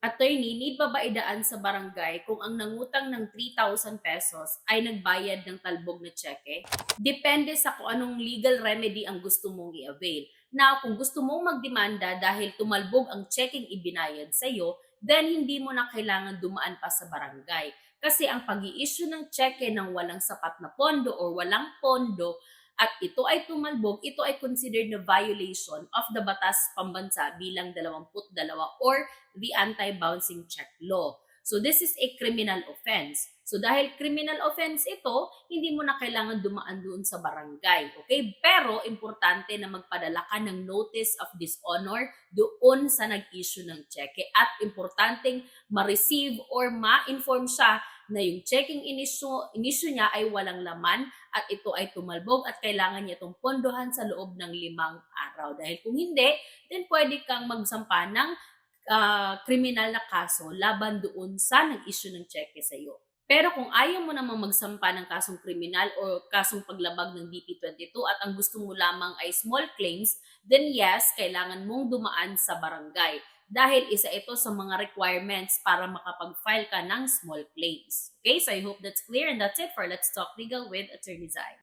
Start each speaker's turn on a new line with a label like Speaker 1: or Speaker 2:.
Speaker 1: Attorney, need pa ba idaan sa barangay kung ang nangutang ng 3,000 pesos ay nagbayad ng talbog na tseke? Depende sa kung anong legal remedy ang gusto mong i-avail. Now, kung gusto mong magdemanda dahil tumalbog ang tsekeng ibinayad sa iyo, then hindi mo na kailangan dumaan pa sa barangay. Kasi ang pag issue ng tseke ng walang sapat na pondo or walang pondo at ito ay tumalbog, ito ay considered na violation of the Batas Pambansa bilang 22 or the Anti-Bouncing Check Law. So this is a criminal offense. So dahil criminal offense ito, hindi mo na kailangan dumaan doon sa barangay. Okay? Pero importante na magpadala ka ng notice of dishonor doon sa nag-issue ng cheque at importanteng ma-receive or ma-inform siya na yung checking issue niya ay walang laman at ito ay tumalbog at kailangan niya itong pondohan sa loob ng 5 araw. Dahil kung hindi, then pwede kang magsampa ng kriminal na kaso laban doon sa nag-issue ng cheque sa iyo. Pero kung ayaw mo namang magsampa ng kasong kriminal o kasong paglabag ng BP22 at ang gusto mo lamang ay small claims, then yes, kailangan mong dumaan sa barangay. Dahil isa ito sa mga requirements para makapag-file ka ng small claims. Okay, so I hope that's clear and that's it for Let's Talk Legal with Attorney Zai.